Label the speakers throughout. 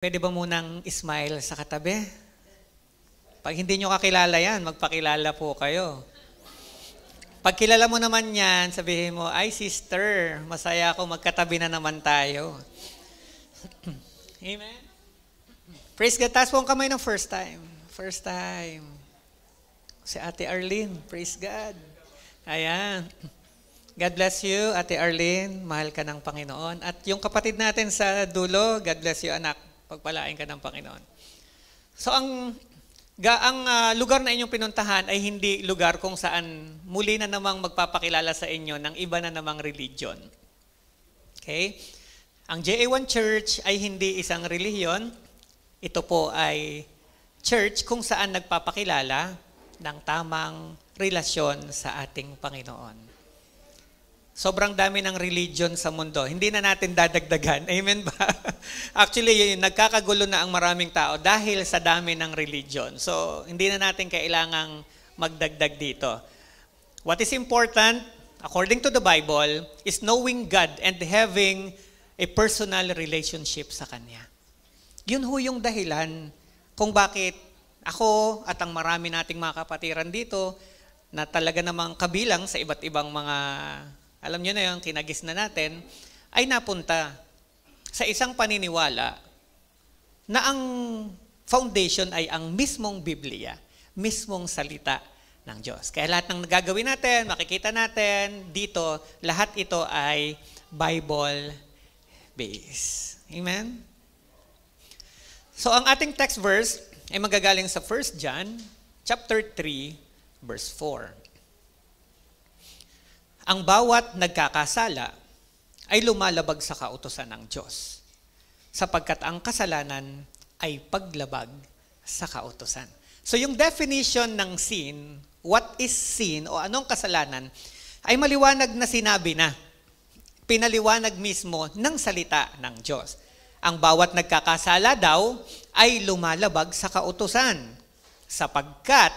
Speaker 1: Pwede ba munang smile sa katabi? Pag hindi nyo kakilala yan, magpakilala po kayo. Pag kilala mo naman yan, sabihin mo, ay sister, masaya ako, magkatabi na naman tayo. Amen? Praise God. Taas po ang kamay ng first time. First time. Si Ate Arlene. Praise God. Ayan. God bless you, Ate Arlene. Mahal ka ng Panginoon. At yung kapatid natin sa dulo, God bless you, anak. Pagpalain ka ng Panginoon. So ang lugar na inyong pinuntahan ay hindi lugar kung saan muli na namang magpapakilala sa inyo ng iba na namang religion. Okay? Ang JA1 Church ay hindi isang relihiyon. Ito po ay church kung saan nagpapakilala ng tamang relasyon sa ating Panginoon. Sobrang dami ng religion sa mundo. Hindi na natin dadagdagan. Amen ba? Actually, nagkakagulo na ang maraming tao dahil sa dami ng religion. So, hindi na natin kailangang magdagdag dito. What is important, according to the Bible, is knowing God and having a personal relationship sa Kanya. Yun ho yung dahilan kung bakit ako at ang marami nating mga kapatiran dito na talaga namang kabilang sa iba't ibang mga alam nyo na yun, kinagis na natin, ay napunta sa isang paniniwala na ang foundation ay ang mismong Biblia, mismong salita ng Diyos. Kaya lahat ng gagawin natin, makikita natin dito, lahat ito ay Bible-based. Amen? So ang ating text verse ay magagaling sa 1 John chapter 3, verse 4. Ang bawat nagkakasala ay lumalabag sa kautusan ng Diyos, sapagkat ang kasalanan ay paglabag sa kautusan. So yung definition ng sin, what is sin o anong kasalanan, ay maliwanag na sinabi na, pinaliwanag mismo ng salita ng Diyos. Ang bawat nagkakasala daw ay lumalabag sa kautusan, sapagkat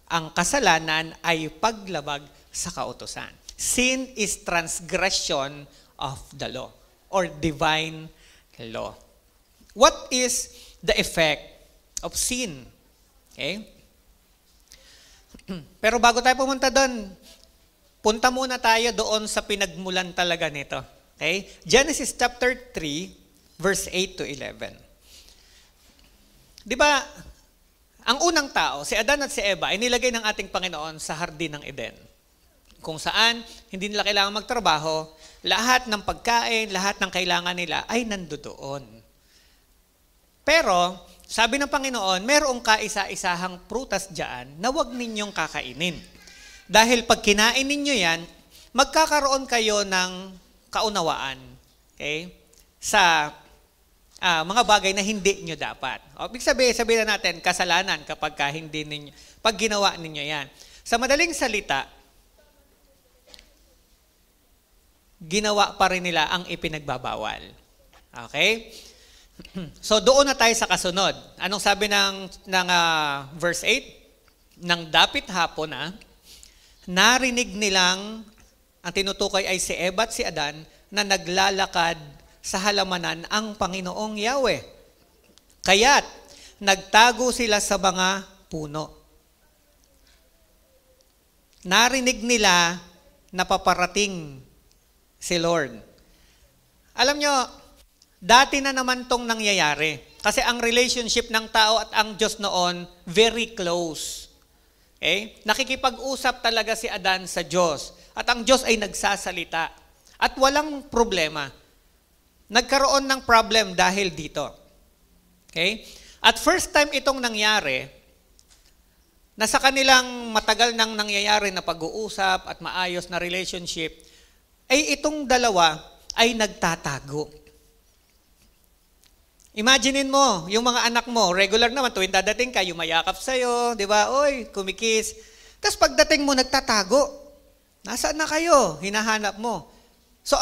Speaker 1: ang kasalanan ay paglabag sa kautusan. Sin is transgression of the law or divine law. What is the effect of sin? Okay? Pero bago tayo pumunta doon, punta muna tayo doon sa pinagmulan talaga nito. Okay? Genesis chapter 3, verse 8 to 11. Di ba, ang unang tao, si Adan at si Eva, ay nilagay ng ating Panginoon sa hardin ng Eden, kung saan hindi nila kailangan magtrabaho, lahat ng pagkain, lahat ng kailangan nila ay nandoon. Pero, sabi ng Panginoon, merong kaisa-isahang prutas dyan na huwag ninyong kakainin. Dahil pag kinain ninyo yan, magkakaroon kayo ng kaunawaan, okay, sa mga bagay na hindi nyo dapat. O, ibig sabihin na natin, kasalanan kapag pag ginawa ninyo yan. Sa madaling salita, ginawa pa rin nila ang ipinagbabawal. Okay? So doon na tayo sa kasunod. Anong sabi ng verse 8? Nang dapit hapon na, narinig nilang, ang tinutukoy ay si Eva at si Adan, na naglalakad sa halamanan ang Panginoong Yahweh. Kaya't nagtago sila sa mga puno. Narinig nila na paparating si Lord. Alam nyo, dati na naman tong nangyayari. Kasi ang relationship ng tao at ang Diyos noon, very close. Okay? Nakikipag-usap talaga si Adan sa Diyos. At ang Diyos ay nagsasalita. At walang problema. Nagkaroon ng problem dahil dito. Okay? At first time itong nangyari, na sa kanilang matagal nang nangyayari na pag-uusap at maayos na relationship, ay itong dalawa ay nagtatago. Imaginein mo, yung mga anak mo, regular naman, tuwing dadating ka, yumayakap sa'yo, di ba? Oy, kumikis. Tapos pagdating mo, nagtatago. Nasaan na kayo? Hinahanap mo. So,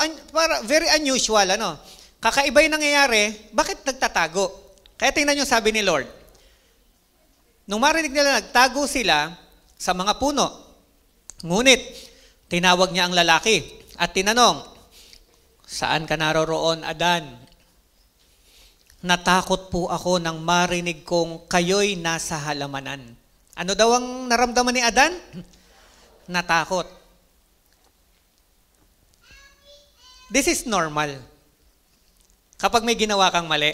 Speaker 1: very unusual, ano? Kakaiba yung nangyayari, bakit nagtatago? Kaya tingnan nyo sabi ni Lord. Nung marinig nila, nagtago sila sa mga puno. Ngunit, tinawag niya ang lalaki. At tinanong, saan ka naroroon, Adan? natakot po ako nang marinig kong kayo'y nasa halamanan. Ano daw ang naramdaman ni Adan? Natakot. This is normal. Kapag may ginawa kang mali,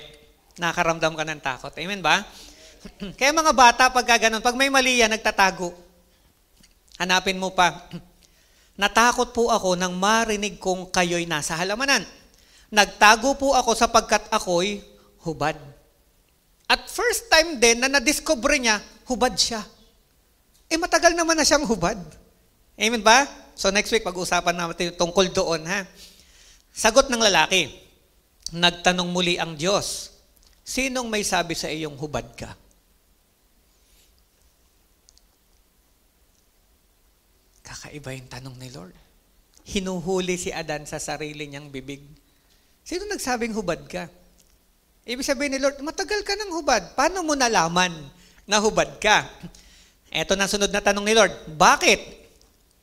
Speaker 1: nakaramdam ka ng takot. Amen ba? Kaya mga bata, pag gano'n, pag may mali yan, nagtatago. Hanapin mo pa. Natakot po ako nang marinig kong kayo'y nasa halamanan. Nagtago po ako sapagkat ako'y hubad. At first time din na nadiscover niya, hubad siya. Matagal naman na siyang hubad. Amen ba? So next week, pag-uusapan natin tungkol doon. Ha? Sagot ng lalaki, nagtanong muli ang Diyos, sinong may sabi sa iyong hubad ka? Kakaiba yung tanong ni Lord. Hinuhuli si Adan sa sarili niyang bibig. Sino nagsabing hubad ka? Ibig sabihin ni Lord, matagal ka ng hubad. Paano mo nalaman na hubad ka? Eto na sunod na tanong ni Lord, bakit?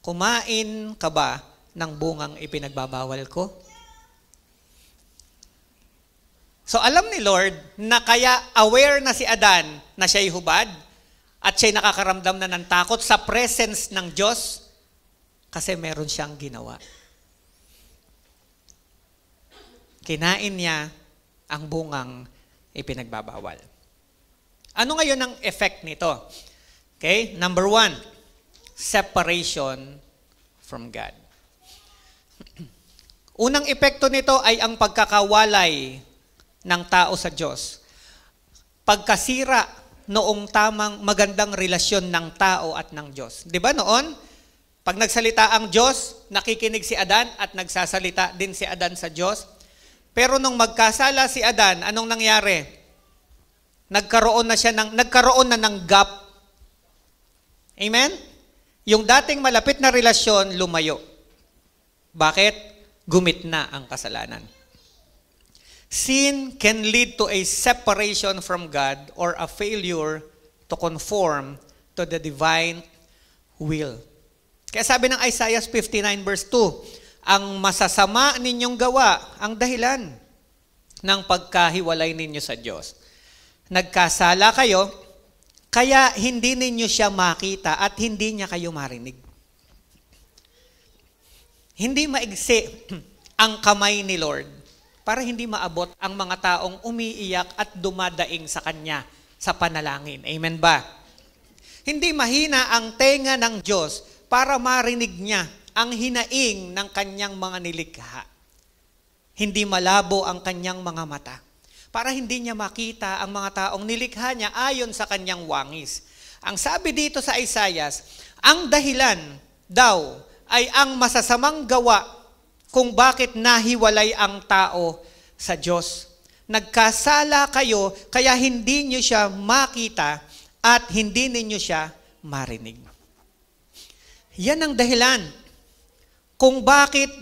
Speaker 1: Kumain ka ba ng bungang ipinagbabawal ko? So alam ni Lord na kaya aware na si Adan na siya'y hubad at siya'y nakakaramdam na ng takot sa presence ng Diyos kasi meron siyang ginawa. Kinain niya ang bungang ipinagbabawal. Ano ngayon ang effect nito? Okay? Number 1, separation from God. Unang epekto nito ay ang pagkakawalay ng tao sa Diyos. Pagkasira noong tamang magandang relasyon ng tao at ng Diyos. Di ba noon? Pag nagsalita ang Diyos, nakikinig si Adan at nagsasalita din si Adan sa Diyos. Pero nung magkasala si Adan, anong nangyari? Nagkaroon na ng gap. Amen? Yung dating malapit na relasyon, lumayo. Bakit? Gumit na ang kasalanan. Sin can lead to a separation from God or a failure to conform to the divine will. Kaya sabi ng Isaiah 59 verse 2, ang masasama ninyong gawa ang dahilan ng pagkahiwalay ninyo sa Diyos. Nagkasala kayo, kaya hindi ninyo siya makita at hindi niya kayo marinig. Hindi maigsi ang kamay ni Lord para hindi maabot ang mga taong umiiyak at dumadaing sa Kanya sa panalangin. Amen ba? Hindi mahina ang tenga ng Diyos para marinig niya ang hinaing ng Kanyang mga nilikha. Hindi malabo ang Kanyang mga mata para hindi niya makita ang mga taong nilikha niya ayon sa Kanyang wangis. Ang sabi dito sa Isaiah, ang dahilan daw ay ang masasamang gawa kung bakit nahiwalay ang tao sa Diyos. Nagkasala kayo, kaya hindi niyo siya makita at hindi ninyo siya marinig. Yan ang dahilan kung bakit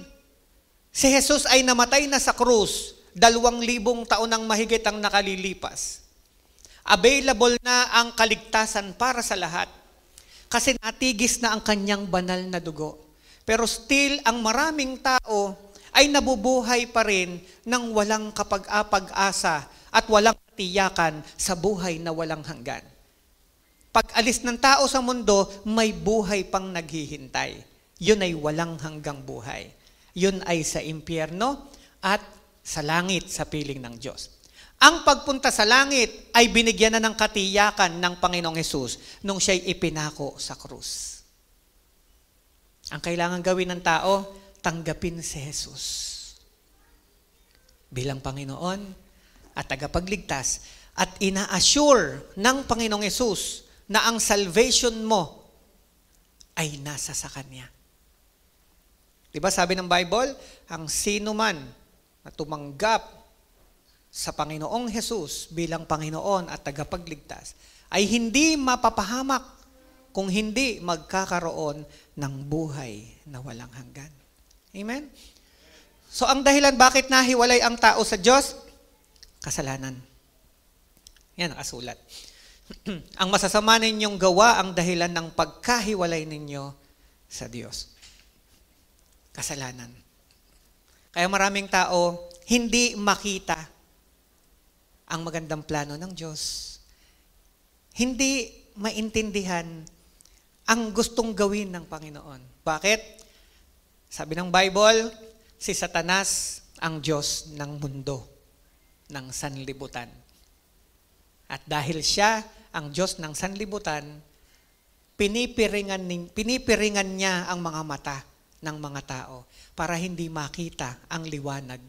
Speaker 1: si Jesus ay namatay na sa krus, 2,000 taon ang mahigit ang nakalilipas. Available na ang kaligtasan para sa lahat kasi natigis na ang Kanyang banal na dugo. Pero still, ang maraming tao ay nabubuhay pa rin ng walang kapag-apag-asa at walang katiyakan sa buhay na walang hanggan. Pag alis ng tao sa mundo, may buhay pang naghihintay. Yun ay walang hanggang buhay. Yun ay sa impyerno at sa langit sa piling ng Diyos. Ang pagpunta sa langit ay binigyan na ng katiyakan ng Panginoong Hesus nung siya'y ipinako sa krus. Ang kailangan gawin ng tao, tanggapin si Jesus bilang Panginoon at tagapagligtas at ina-assure ng Panginoong Hesus na ang salvation mo ay nasa sa Kanya. Diba sabi ng Bible, ang sino man na tumanggap sa Panginoong Hesus bilang Panginoon at tagapagligtas ay hindi mapapahamak kung hindi magkakaroon ng buhay na walang hanggan. Amen? So ang dahilan bakit nahiwalay ang tao sa Diyos? Kasalanan. Yan, nakasulat. Ang masasama ninyong gawa ang dahilan ng pagkahiwalay ninyo sa Diyos. Kasalanan. Kaya maraming tao hindi makita ang magandang plano ng Diyos. Hindi maintindihan ang gustong gawin ng Panginoon. Bakit? Sabi ng Bible, si Satanas ang Diyos ng mundo, ng sanlibutan. At dahil siya ang Diyos ng sanlibutan, pinipiringan niya ang mga mata ng mga tao para hindi makita ang liwanag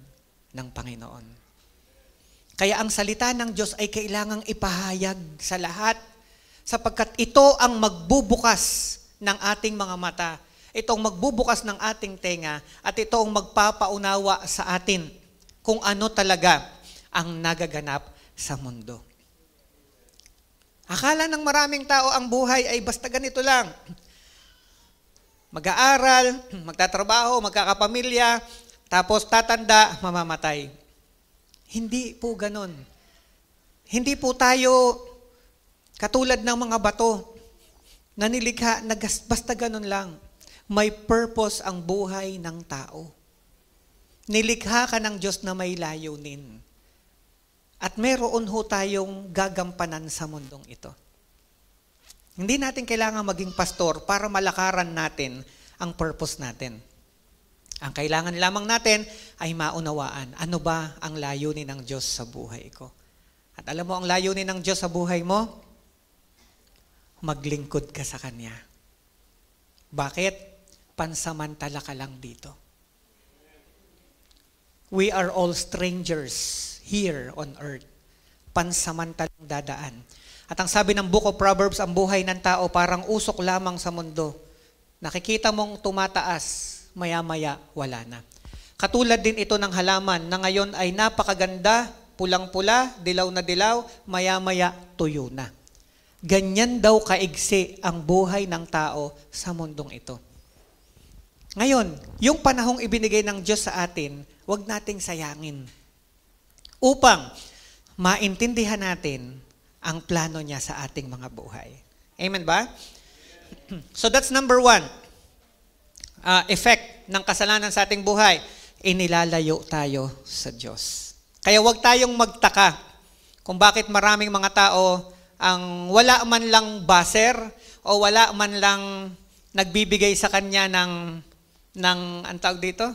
Speaker 1: ng Panginoon. Kaya ang salita ng Diyos ay kailangang ipahayag sa lahat sapagkat ito ang magbubukas ng ating mga mata. Ito ang magbubukas ng ating tenga at ito ang magpapaunawa sa atin kung ano talaga ang nagaganap sa mundo. Akala ng maraming tao ang buhay ay basta ganito lang. Mag-aaral, magtatrabaho, magkakapamilya, tapos tatanda, mamamatay. Hindi po ganon. Hindi po tayo katulad ng mga bato na nilikha na basta ganon lang. May purpose ang buhay ng tao. Nilikha ka ng Diyos na may layunin. At meron ho tayong gagampanan sa mundong ito. Hindi natin kailangan maging pastor para malakaran natin ang purpose natin. Ang kailangan lamang natin ay maunawaan, ano ba ang layunin ng Diyos sa buhay ko? At alam mo ang layunin ng Diyos sa buhay mo? Maglingkod ka sa Kanya. Bakit? Pansamantala ka lang dito. We are all strangers here on earth. Pansamantalang dadaan. At ang sabi ng Book of Proverbs, ang buhay ng tao parang usok lamang sa mundo. Nakikita mong tumataas, maya-maya wala na. Katulad din ito ng halaman na ngayon ay napakaganda, pulang-pula, dilaw na dilaw, maya-maya tuyo na. Ganyan daw kaigsi ang buhay ng tao sa mundong ito. Ngayon, yung panahong ibinigay ng Diyos sa atin, huwag nating sayangin. Upang maintindihan natin ang plano niya sa ating mga buhay. Amen ba? So that's number 1. Effect ng kasalanan sa ating buhay, inilalayo tayo sa Diyos. Kaya huwag tayong magtaka kung bakit maraming mga tao ang wala man lang baser o wala man lang nagbibigay sa kanya ng ang tawag dito?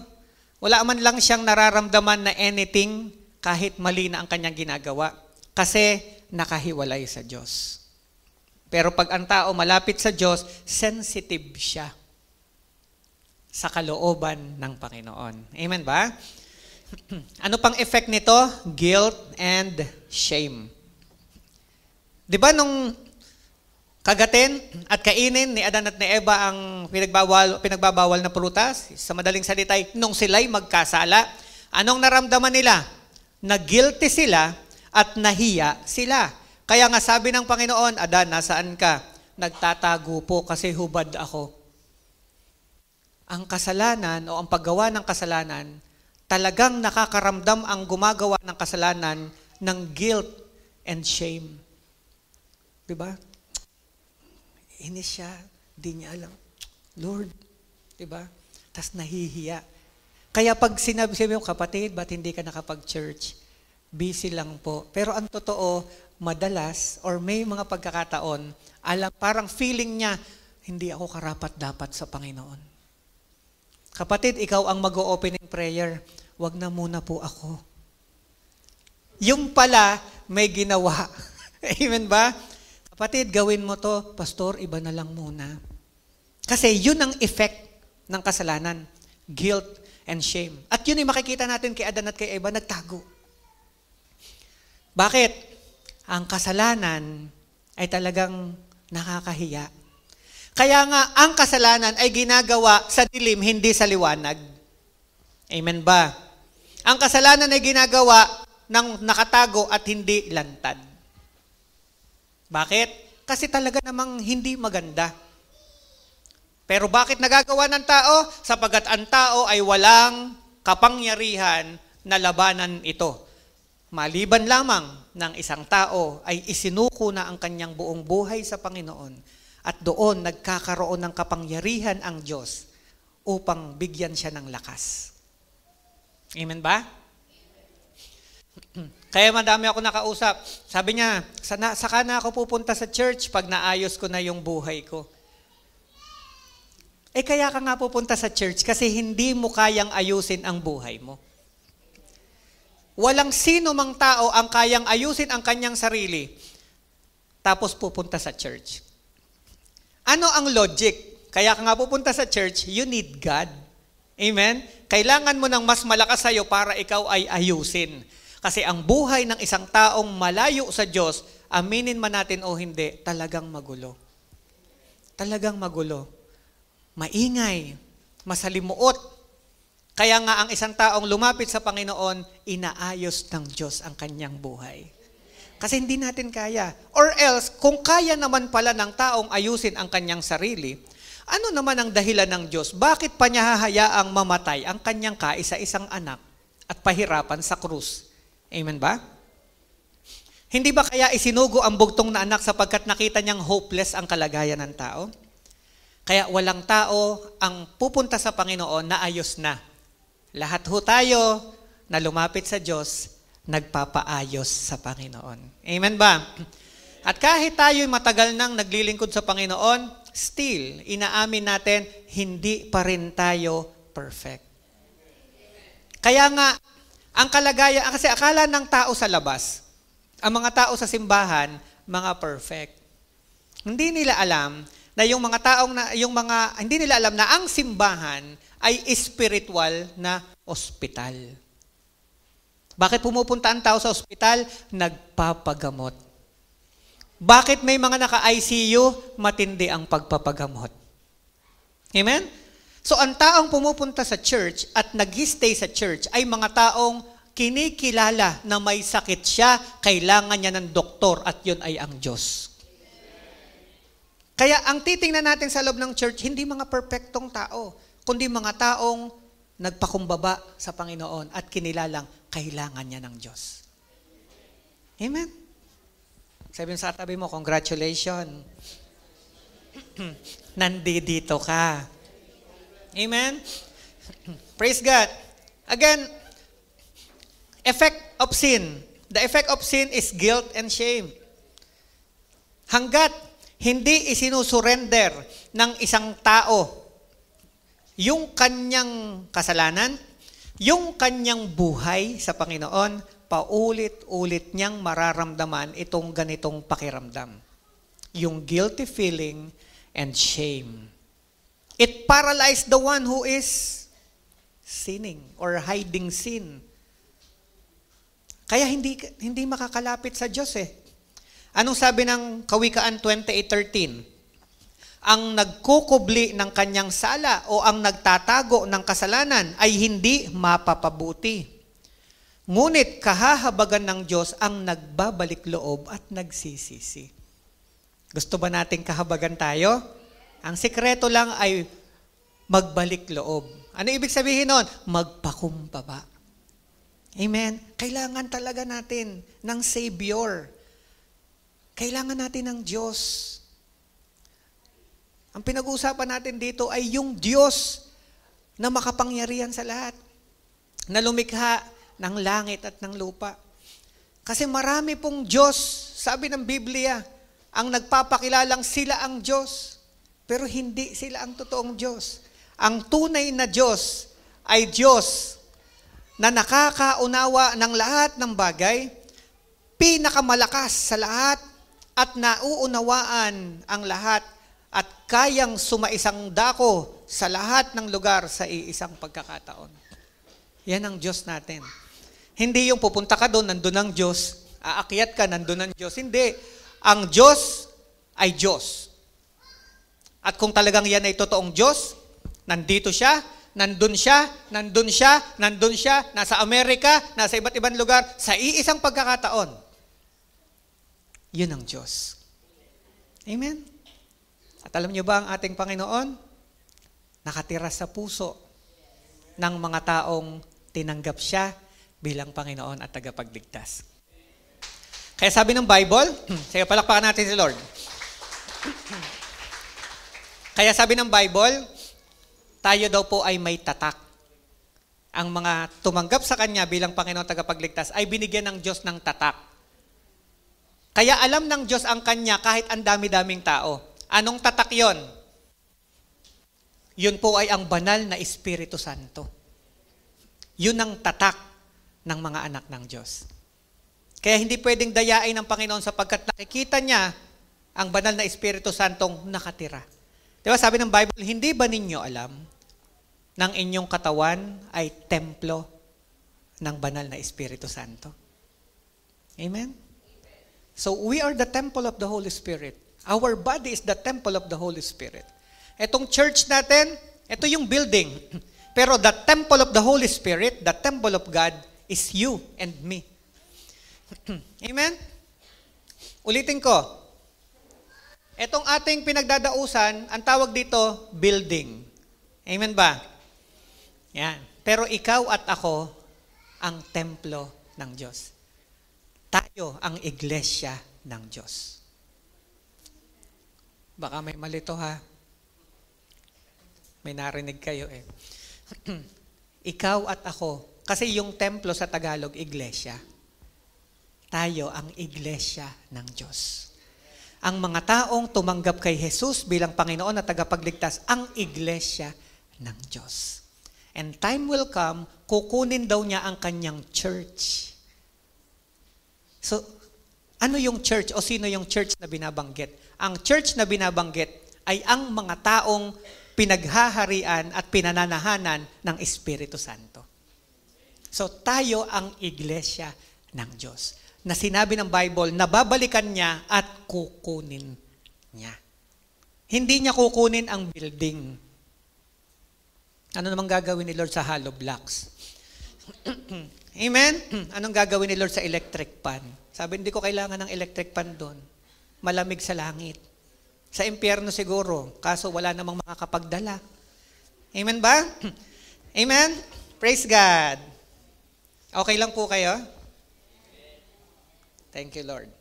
Speaker 1: Wala man lang siyang nararamdaman na anything kahit mali na ang kanyang ginagawa kasi nakahiwalay sa Diyos. Pero pag ang tao malapit sa Diyos, sensitive siya sa kalooban ng Panginoon. Amen ba? Ano pang effect nito? Guilt and shame. Di ba nung kagatin at kainin ni Adan at ni Eva ang pinagbabawal na prutas? Sa madaling salita, nung sila'y magkasala, anong naramdaman nila? Na-guilty sila at nahiya sila. Kaya nga sabi ng Panginoon, Adan, nasaan ka? Nagtatago po kasi hubad ako. Ang kasalanan o ang paggawa ng kasalanan, talagang nakakaramdam ang gumagawa ng kasalanan ng guilt and shame. Diba? Inis siya, di niya alam. Lord, diba? Tas nahihiya. Kaya pag sinabi mo, kapatid, ba't hindi ka nakapag-church? Busy lang po. Pero ang totoo, madalas, or may mga pagkakataon, parang feeling niya, hindi ako karapat-dapat sa Panginoon. Kapatid, ikaw ang mag-o-opening prayer. Wag na muna po ako. Yung pala, may ginawa. Amen ba? Kapatid, gawin mo to. Pastor, iba na lang muna. Kasi yun ang effect ng kasalanan. Guilt and shame. At yun ay makikita natin kay Adan at kay Eva, nagtago. Bakit? Ang kasalanan ay talagang nakakahiya. Kaya nga, ang kasalanan ay ginagawa sa dilim, hindi sa liwanag. Amen ba? Ang kasalanan ay ginagawa ng nakatago at hindi lantad. Bakit? Kasi talaga namang hindi maganda. Pero bakit nagagawa ng tao? Sapagat ang tao ay walang kapangyarihan na labanan ito. Maliban lamang ng isang tao ay isinuko na ang kanyang buong buhay sa Panginoon. At doon nagkakaroon ng kapangyarihan ang Diyos upang bigyan siya ng lakas. Amen ba? Kaya madami ako nakausap. Sabi niya, saka na ako pupunta sa church pag naayos ko na yung buhay ko. Kaya ka nga pupunta sa church kasi hindi mo kayang ayusin ang buhay mo. Walang sino mang tao ang kayang ayusin ang kanyang sarili tapos pupunta sa church. Ano ang logic? Kaya ka nga pupunta sa church, you need God. Amen? Kailangan mo ng mas malakas sa'yo para ikaw ay ayusin. Kasi ang buhay ng isang taong malayo sa Diyos, aminin man natin o hindi, talagang magulo. Talagang magulo. Maingay, masalimuot. Kaya nga ang isang taong lumapit sa Panginoon, inaayos ng Diyos ang kanyang buhay. Kasi hindi natin kaya. Or else, kung kaya naman pala ng taong ayusin ang kanyang sarili, ano naman ang dahilan ng Diyos? Bakit pa niya hahayaang mamatay ang kanyang kaisa-isang anak at pahirapan sa krus? Amen ba? Hindi ba kaya isinugo ang bugtong na anak sapagkat nakita niyang hopeless ang kalagayan ng tao? Kaya walang tao ang pupunta sa Panginoon na ayos na. Lahat ho tayo na lumapit sa Diyos, nagpapaayos sa Panginoon. Amen ba? At kahit tayo'y matagal nang naglilingkod sa Panginoon, still, inaamin natin, hindi pa rin tayo perfect. Kaya nga, ang kalagayan, kasi akala ng tao sa labas, ang mga tao sa simbahan, mga perfect. Hindi nila alam na hindi nila alam na ang simbahan ay spiritual na ospital. Bakit pumupunta ang tao sa ospital? Nagpapagamot. Bakit may mga naka-ICU? Matindi ang pagpapagamot. Amen? So, ang taong pumupunta sa church at nag-stay sa church ay mga taong kinikilala na may sakit siya, kailangan niya ng doktor at yun ay ang Diyos. Kaya ang titingnan natin sa loob ng church, hindi mga perpektong tao, kundi mga taong nagpakumbaba sa Panginoon at kinilalang kailangan niya ng Diyos. Amen? Sabihin sa tabi mo, congratulations. Nandito ka. Amen? Praise God. Again, effect of sin. The effect of sin is guilt and shame. Hanggat hindi isinusurrender ng isang tao yung kanyang kasalanan, yung kanyang buhay sa Panginoon, paulit-ulit niyang mararamdaman itong ganitong pakiramdam. Yung guilty feeling and shame. It paralyzed the one who is sinning or hiding sin. Kaya hindi makakalapit sa Diyos eh. Anong sabi ng Kawikaan 28:13? Ang nagkukubli ng kanyang sala o ang nagtatago ng kasalanan ay hindi mapapabuti. Ngunit kahahabagan ng Diyos ang nagbabalik loob at nagsisisi. Gusto ba nating kahabagan tayo? Ang sikreto lang ay magbalik loob. Ano ibig sabihin nun? Magpakumbaba. Amen? Kailangan talaga natin ng Savior. Kailangan natin ng Diyos. Ang pinag-uusapan natin dito ay yung Diyos na makapangyarihan sa lahat. Na lumikha ng langit at ng lupa. Kasi marami pong Diyos, sabi ng Biblia, ang nagpapakilalang sila ang Diyos. Pero hindi sila ang totoong Diyos. Ang tunay na Diyos ay Diyos na nakakaunawa ng lahat ng bagay, pinakamalakas sa lahat, at nauunawaan ang lahat, at kayang sumaisang dako sa lahat ng lugar sa iisang pagkakataon. Yan ang Diyos natin. Hindi yung pupunta ka doon, nandun ang Diyos, aakyat ka, nandun ang Diyos. Hindi. Ang Diyos ay Diyos. At kung talagang yan ay totoong Diyos, nandito siya, nandun siya, nandun siya, nandun siya, nasa Amerika, nasa iba't ibang lugar, sa iisang pagkakataon. Yun ang Diyos. Amen? At alam niyo ba ang ating Panginoon? Nakatira sa puso ng mga taong tinanggap siya bilang Panginoon at tagapagligtas. Kaya sabi ng Bible, sige palakpakan natin si Lord. Kaya sabi ng Bible, tayo daw po ay may tatak. ang mga tumanggap sa Kanya bilang Panginoon tagapagligtas ay binigyan ng Diyos ng tatak. Kaya alam ng Diyos ang Kanya kahit ang dami-daming tao. Anong tatak yon? Yun po ay ang banal na Espiritu Santo. Yun ang tatak ng mga anak ng Diyos. Kaya hindi pwedeng dayain ng Panginoon sapagkat nakikita niya ang banal na Espiritu Santong nakatira. Diba sabi ng Bible, hindi ba ninyo alam ng inyong katawan ay templo ng banal na Espiritu Santo? Amen? So we are the temple of the Holy Spirit. Our body is the temple of the Holy Spirit. Etong church natin, ito yung building. Pero the temple of the Holy Spirit, the temple of God, is you and me. Amen? Ulitin ko. Etong ating pinagdadausan, ang tawag dito, building. Amen ba? Yan. Pero ikaw at ako, ang templo ng Diyos. Tayo ang iglesia ng Diyos. Baka may malito ha. May narinig kayo eh. Ikaw at ako, kasi yung templo sa Tagalog, iglesia. Tayo ang iglesia ng Diyos. Ang mga taong tumanggap kay Jesus bilang Panginoon at tagapagligtas, ang iglesia ng Diyos. And time will come, kukunin daw niya ang kanyang church. So, ano yung church o sino yung church na binabanggit? Ang church na binabanggit ay ang mga taong pinaghaharian at pinananahanan ng Espiritu Santo. So, tayo ang iglesia ng Diyos. Na sinabi ng Bible, nababalikan niya at kukunin niya. Hindi niya kukunin ang building. Ano namang gagawin ni Lord sa hollow blocks? Amen? Anong gagawin ni Lord sa electric pan? Sabi, hindi ko kailangan ng electric pan doon. Malamig sa langit. Sa impyerno siguro, kaso wala namang makakapagdala. Amen ba? Amen? Praise God. Okay lang po kayo? Thank you, Lord.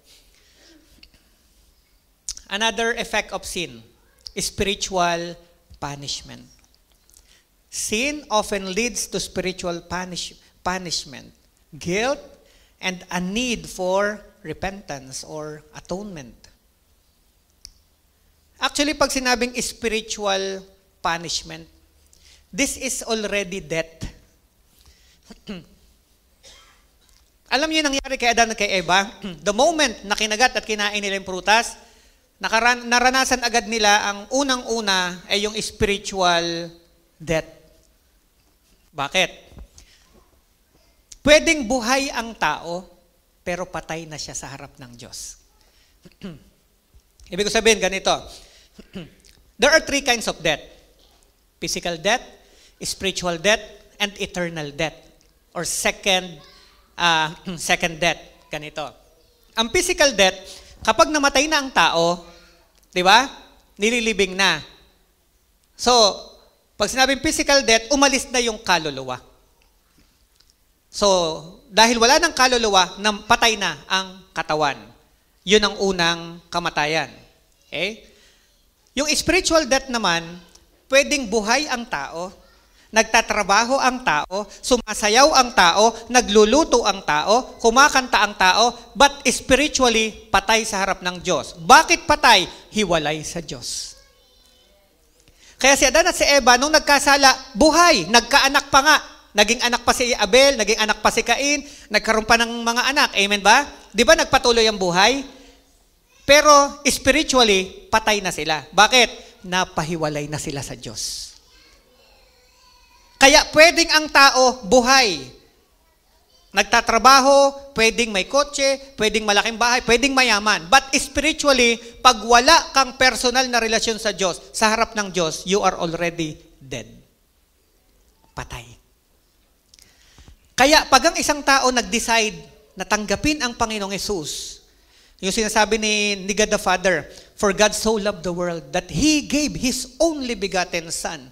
Speaker 1: Another effect of sin, spiritual punishment. Sin often leads to spiritual punishment, guilt, and a need for repentance or atonement. Actually, pag sinabing spiritual punishment, this is already death. Alam niyo yung nangyari kay Adan at kay Eva? The moment na kinagat at kinain nila yung prutas, naranasan agad nila ang unang-una ay yung spiritual death. Bakit? Pwedeng buhay ang tao, pero patay na siya sa harap ng Diyos. Ibig ko sabihin, ganito. There are three kinds of death. Physical death, spiritual death, and eternal death. Or second death. Ganito. Ang physical death, kapag namatay na ang tao, di ba? Nililibing na. So, pag sinabing physical death, umalis na yung kaluluwa. So, dahil wala ng kaluluwa, patay na ang katawan. Yun ang unang kamatayan. Okay? Yung spiritual death naman, pwedeng buhay ang tao, nagtatrabaho ang tao, sumasayaw ang tao, nagluluto ang tao, kumakanta ang tao, but spiritually, patay sa harap ng Diyos. Bakit patay? Hiwalay sa Diyos. Kaya si Adan at si Eva, nung nagkasala, buhay, nagkaanak pa nga. Naging anak pa si Abel, naging anak pa si Cain, nagkaroon pa ng mga anak. Amen ba? Di ba nagpatuloy ang buhay? Pero spiritually, patay na sila. Bakit? Napahiwalay na sila sa Diyos. Kaya pwedeng ang tao buhay. Nagtatrabaho, pwedeng may kotse, pwedeng malaking bahay, pwedeng mayaman. But spiritually, pag wala kang personal na relasyon sa Diyos, sa harap ng Diyos, you are already dead. Patay. Kaya pag ang isang tao nag-decide na tanggapin ang Panginoong Hesus, yung sinasabi ni God the Father, for God so loved the world that He gave His only begotten Son,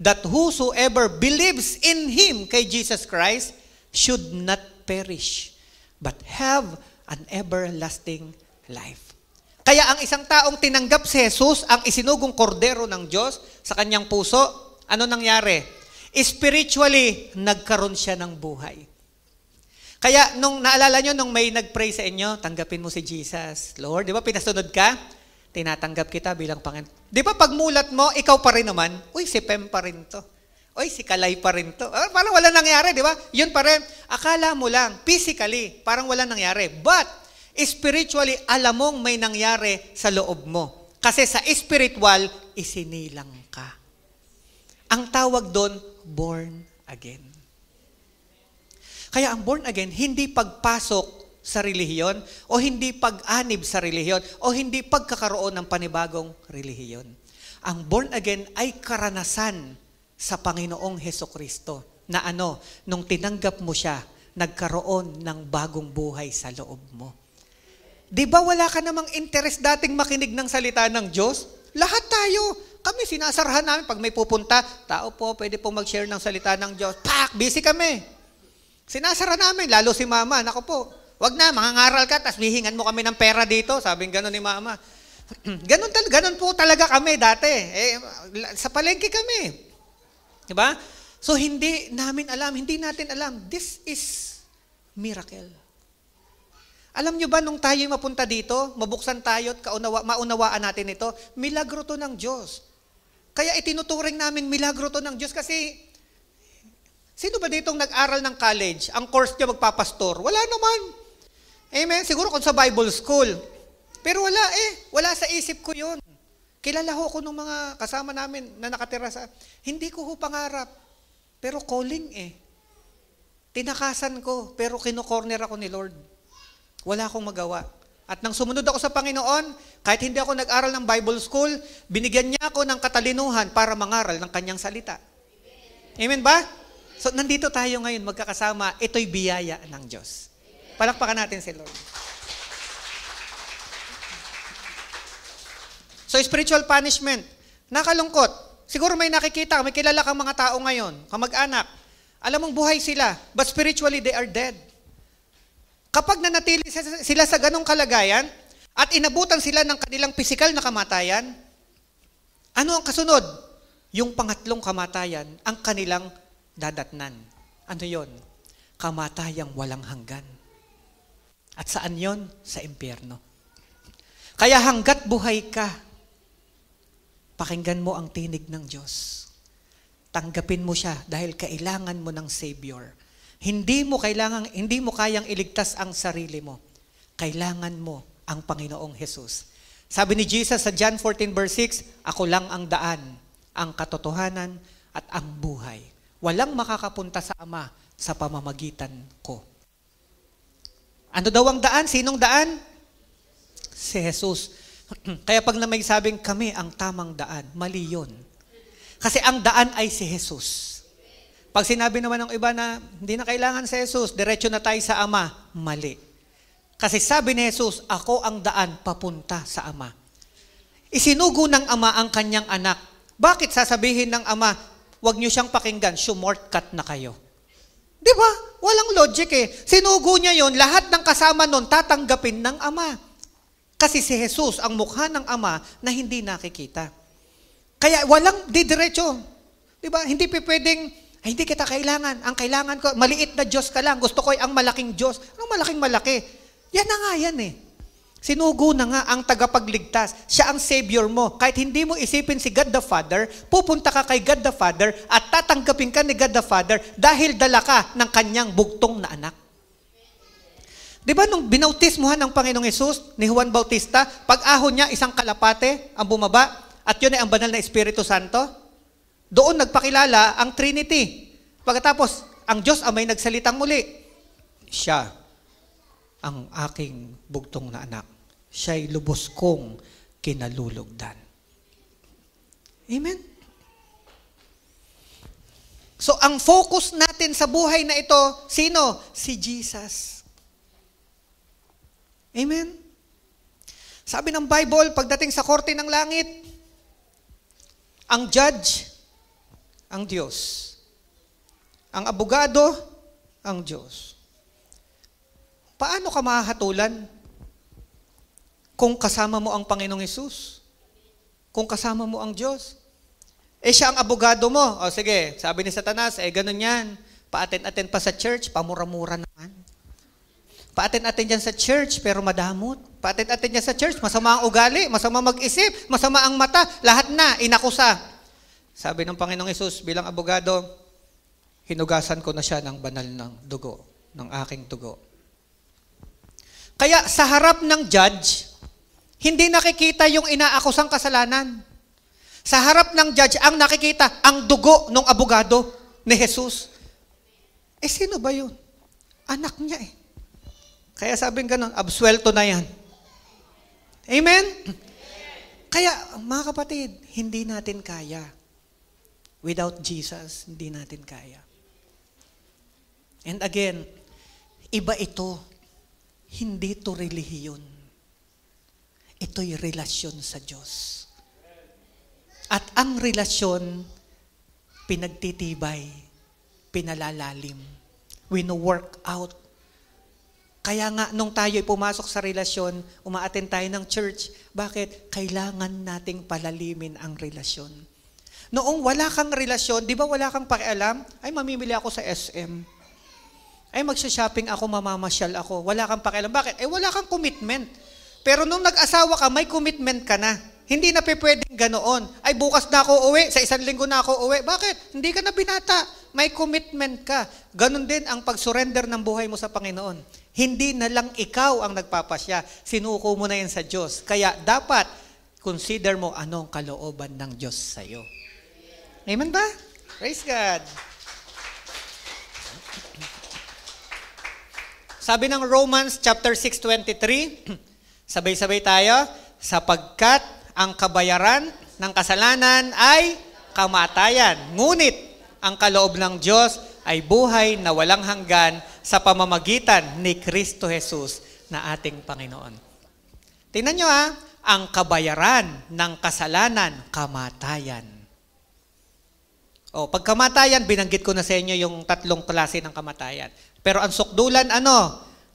Speaker 1: that whosoever believes in Him, kay Jesus Christ, should not perish, but have an everlasting life. Kaya ang isang taong tinanggap si Jesus, ang isinugong kordero ng Diyos sa kanyang puso, ano nangyari? Spiritually, nagkaroon siya ng buhay. Kaya, nung naalala nyo, nung may nag-pray sa inyo, tanggapin mo si Jesus. Lord, di ba pinasunod ka? Tinatanggap kita bilang Panginoon. Di ba pagmulat mo, ikaw pa rin naman, uy, si Pem pa rin to. Uy, si Kalay pa rin to. Parang wala nangyari, di ba? Yun pa rin. Akala mo lang, physically, parang wala nangyari. But, spiritually, alam mong may nangyari sa loob mo. Kasi sa spiritual, isinilang ka. Ang tawag doon, born again. Kaya ang born again, hindi pagpasok sa relihiyon, o hindi pag-anib sa relihiyon, o hindi pagkakaroon ng panibagong relihiyon. Ang born again ay karanasan sa Panginoong Hesukristo na nung tinanggap mo siya, nagkaroon ng bagong buhay sa loob mo. Di ba wala ka namang interest dating makinig ng salita ng Diyos? Lahat tayo. Kami sinasarahan namin pag may pupunta, tao po, pwede po mag-share ng salita ng Diyos. Busy kami. Sinasara namin, lalo si Mama. Naku po, wag na, mangangaral ka, tapos hihingan mo kami ng pera dito. Sabing gano'n ni Mama. Ganon po talaga kami dati. Sa palengke kami. Diba? So hindi natin alam. This is miracle. Alam nyo ba nung tayo mapunta dito, mabuksan tayo at maunawaan natin ito, milagro to ng Diyos. Kaya itinuturing namin milagro to ng Diyos kasi sino ba ditong nag-aral ng college? Ang course niya magpapastor? Wala naman. Amen? Siguro kung sa Bible school. Pero wala Wala sa isip ko yun. Kilala ho ko nung mga kasama namin na nakatira sa... Hindi ko ho pangarap. Pero calling Tinakasan ko, pero kino-corner ako ni Lord. Wala akong magawa. At nang sumunod ako sa Panginoon, kahit hindi ako nag-aral ng Bible school, binigyan niya ako ng katalinuhan para mangaral ng kanyang salita. Amen ba? So, nandito tayo ngayon magkakasama. Ito'y biyaya ng Diyos. Palakpakan natin si Lord. So, spiritual punishment. Nakalungkot. Siguro may nakikita, may kilala kang mga tao ngayon, kamag-anak. Alam mong buhay sila, but spiritually they are dead. Kapag nanatili sila sa ganong kalagayan, at inabutan sila ng kanilang pisikal na kamatayan, ano ang kasunod? Yung pangatlong kamatayan, ang kanilang dadatnan. Ano yon? Kamatayang walang hanggan. At saan yon? Sa impyerno. Kaya hanggat buhay ka, pakinggan mo ang tinig ng Diyos. Tanggapin mo siya dahil kailangan mo ng Savior. Hindi mo kayang iligtas ang sarili mo. Kailangan mo ang Panginoong Jesus. Sabi ni Jesus sa John 14 verse 6, ako lang ang daan, ang katotohanan at ang buhay. Walang makakapunta sa Ama sa pamamagitan ko. Ano daw ang daan? Sinong daan? Si Jesus. Kaya pag na may sabing kami ang tamang daan, mali yun. Kasi ang daan ay si Jesus. Pag sinabi naman ng iba na hindi na kailangan si Jesus, diretso na tayo sa Ama, mali. Kasi sabi ni Jesus, ako ang daan papunta sa Ama. Isinugo ng Ama ang kanyang anak. Bakit sasabihin ng Ama, huwag niyo siyang pakinggan, shortcut na kayo? Di ba? Walang logic Sinugo niya yon, lahat ng kasama nun tatanggapin ng Ama. Kasi si Jesus ang mukha ng Ama na hindi nakikita. Kaya walang didiretso. Di ba? Hindi pwedeng, hindi kita kailangan. Ang kailangan ko, maliit na Diyos ka lang. Gusto ko ang malaking Diyos. Anong malaking malaki? Yan na nga yan Sinugo na nga ang tagapagligtas. Siya ang Savior mo. Kahit hindi mo isipin si God the Father, pupunta ka kay God the Father at tatanggapin ka ni God the Father dahil dala ka ng kanyang bugtong na anak. Di ba nung binautismuhan ng Panginoong Hesus ni Juan Bautista, pag-ahon niya, isang kalapate ang bumaba at yun ay ang banal na Espiritu Santo? Doon nagpakilala ang Trinity. Pagkatapos, ang Diyos Amay nagsalitang muli. Siya ang aking bugtong na anak. Siya'y lubos kong kinalulugdan. Amen? So, ang focus natin sa buhay na ito, sino? Si Jesus. Amen? Sabi ng Bible, pagdating sa korte ng langit, ang judge, ang Diyos. Ang abogado, ang Diyos. Paano ka mahahatulan kung kasama mo ang Panginoong Hesus? Kung kasama mo ang Diyos? Siya ang abogado mo. O sige, sabi ni Satanas, ganun yan. Pa-attend-attend pa sa church, pamura-mura naman. Pa-attend-attend yan sa church, pero madamot. Pa-attend-attend yan sa church, masama ang ugali, masama mag-isip, masama ang mata, lahat na, inakusa. Sabi ng Panginoong Hesus, bilang abogado, hinugasan ko na siya ng banal ng dugo, ng aking dugo. Kaya sa harap ng judge, hindi nakikita yung inaakusang kasalanan. Sa harap ng judge, ang nakikita, ang dugo ng abogado ni Jesus. Sino ba yun? Anak niya eh. Kaya sabing ganun, absuelto na yan. Amen? Kaya, mga kapatid, hindi natin kaya. Without Jesus, hindi natin kaya. And again, iba ito. Hindi ito relihiyon. Ito'y relasyon sa Diyos. At ang relasyon, pinagtitibay, pinalalalim. Wino-work out. Kaya nga, nung tayo'y pumasok sa relasyon, umaattend tayo ng church. Bakit? Kailangan nating palalimin ang relasyon. Noong wala kang relasyon, di ba wala kang pakialam? Ay, mamimili ako sa SM. Ay, magsha-shopping ako, mamamasyal ako. Wala kang pakialam. Bakit? Wala kang commitment. Pero nung nag-asawa ka, may commitment ka na. Hindi na pwedeng ganoon. Ay, bukas na ako uwi, sa isang linggo na ako uwi. Bakit? Hindi ka na binata. May commitment ka. Ganon din ang pag-surrender ng buhay mo sa Panginoon. Hindi na lang ikaw ang nagpapasya. Sinuko mo na yan sa Diyos. Kaya dapat, consider mo anong kalooban ng Diyos sa iyo. Amen ba? Praise God. Sabi ng Romans chapter 6:23, sabay-sabay tayo, sapagkat ang kabayaran ng kasalanan ay kamatayan. Ngunit ang kaloob ng Diyos ay buhay na walang hanggan sa pamamagitan ni Kristo Jesus na ating Panginoon. Tingnan nyo ang kabayaran ng kasalanan, kamatayan. Pag kamatayan, binanggit ko na sa inyo yung tatlong klase ng kamatayan. Pero ang sukdulan,